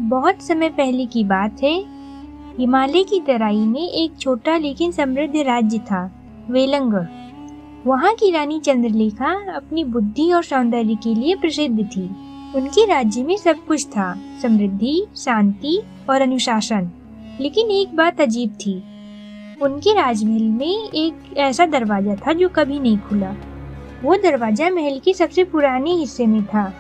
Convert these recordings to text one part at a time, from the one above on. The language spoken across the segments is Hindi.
बहुत समय पहले की बात है। हिमालय की तराई में एक छोटा लेकिन समृद्ध राज्य था, वेलंगढ़। वहाँ की रानी चंद्रलेखा अपनी बुद्धि और सौंदर्य के लिए प्रसिद्ध थी। उनके राज्य में सब कुछ था, समृद्धि, शांति और अनुशासन। लेकिन एक बात अजीब थी। उनके राजमहल में एक ऐसा दरवाजा था जो कभी नहीं खुला। वो दरवाजा महल के सबसे पुराने हिस्से में था,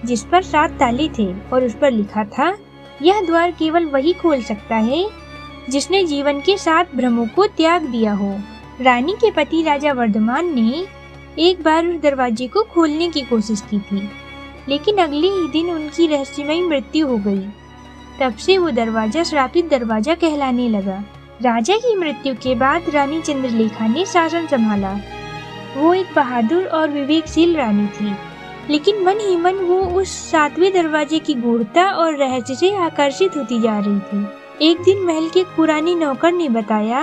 जिस पर 7 ताले थे और उस पर लिखा था, यह द्वार केवल वही खोल सकता है जिसने जीवन के 7 भ्रमों को त्याग दिया हो। रानी के पति राजा वर्धमान ने एक बार उस दरवाजे को खोलने की कोशिश की थी, लेकिन अगले ही दिन उनकी रहस्यमयी मृत्यु हो गई। तब से वो दरवाजा श्रापित दरवाजा कहलाने लगा। राजा की मृत्यु के बाद रानी चंद्रलेखा ने शासन संभाला। वो एक बहादुर और विवेकशील रानी थी, लेकिन मन ही मन वो उस 7वें दरवाजे की गूढ़ता और रहस्य से आकर्षित होती जा रही थी। एक दिन महल के पुराने नौकर ने बताया,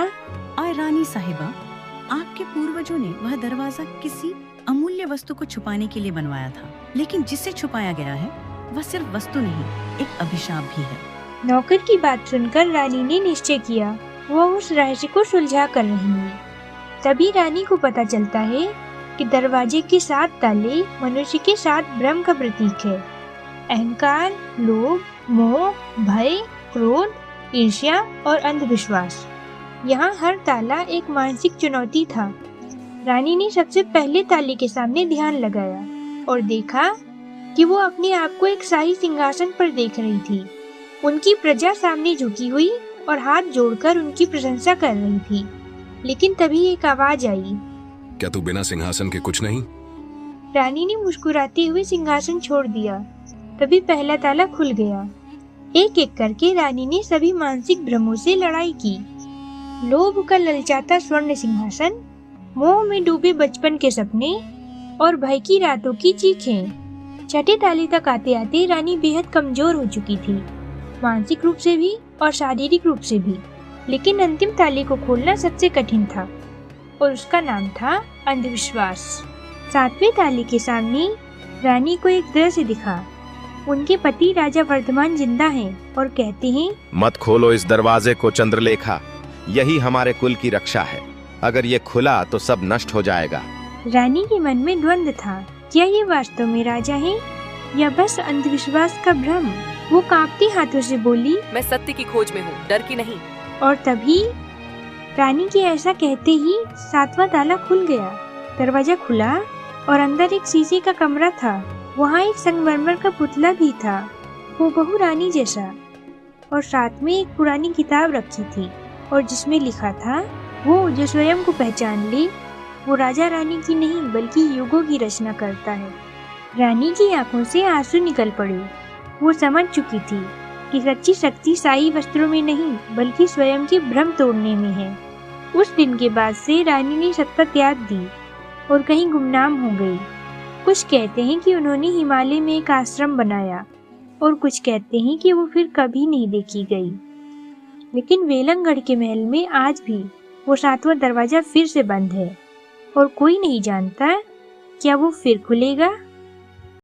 आय रानी साहिबा, आपके पूर्वजों ने वह दरवाजा किसी अमूल्य वस्तु को छुपाने के लिए बनवाया था, लेकिन जिसे छुपाया गया है वह सिर्फ वस्तु नहीं, एक अभिशाप भी है। नौकर की बात सुनकर रानी ने निश्चय किया वो उस रहस्य को सुलझा कर रहेंगी। तभी रानी को पता चलता है कि दरवाजे के 7 ताले मनुष्य के 7 भ्रम का प्रतीक है। अहंकार, लोभ, मोह, भय, क्रोध, ईर्ष्या और अंधविश्वास। यहाँ हर ताला एक मानसिक चुनौती था। रानी ने सबसे पहले ताले के सामने ध्यान लगाया और देखा कि वो अपने आप को एक शाही सिंहासन पर देख रही थी। उनकी प्रजा सामने झुकी हुई और हाथ जोड़कर उनकी प्रशंसा कर रही थी। लेकिन तभी एक आवाज आई, क्या तू बिना सिंहासन के कुछ नहीं? रानी ने मुस्कुराते हुए सिंहासन छोड़ दिया। तभी पहला ताला खुल गया। एक एक करके रानी ने सभी मानसिक भ्रमों से लड़ाई की। लोभ का ललचाता स्वर्ण सिंहासन, मोह में डूबे बचपन के सपने और भय की रातों की चीखें। छठे ताले तक आते आते रानी बेहद कमजोर हो चुकी थी, मानसिक रूप से भी और शारीरिक रूप से भी। लेकिन अंतिम ताले को खोलना सबसे कठिन था और उसका नाम था अंधविश्वास। 7वें ताले के सामने रानी को एक दृश्य दिखा। उनके पति राजा वर्धमान जिंदा हैं और कहते हैं, मत खोलो इस दरवाजे को चंद्रलेखा, यही हमारे कुल की रक्षा है। अगर ये खुला तो सब नष्ट हो जाएगा। रानी के मन में द्वंद्व था, क्या ये वास्तव में राजा है या बस अंधविश्वास का भ्रम? वो कांपते हाथों से बोली, मैं सत्य की खोज में हूँ, डर की नहीं। और तभी रानी के ऐसा कहते ही 7वां ताला खुल गया। दरवाजा खुला और अंदर एक शीशे का कमरा था। वहाँ एक संगमरमर का पुतला भी था, वो बहु रानी जैसा, और साथ में एक पुरानी किताब रखी थी और जिसमें लिखा था, वो जो स्वयं को पहचान ले वो राजा रानी की नहीं बल्कि युगों की रचना करता है। रानी की आंखों से आंसू निकल पड़े। वो समझ चुकी थी कि सच्ची शक्ति शाही वस्त्रों में नहीं बल्कि स्वयं के भ्रम तोड़ने में है। उस दिन के बाद से रानी ने सत्ता त्याग दी और कहीं गुमनाम हो गई। कुछ कहते हैं कि उन्होंने हिमालय में एक आश्रम बनाया और कुछ कहते हैं कि वो फिर कभी नहीं देखी गई। लेकिन वेलंगढ़ के महल में आज भी वो 7वां दरवाजा फिर से बंद है और कोई नहीं जानता क्या वो फिर खुलेगा।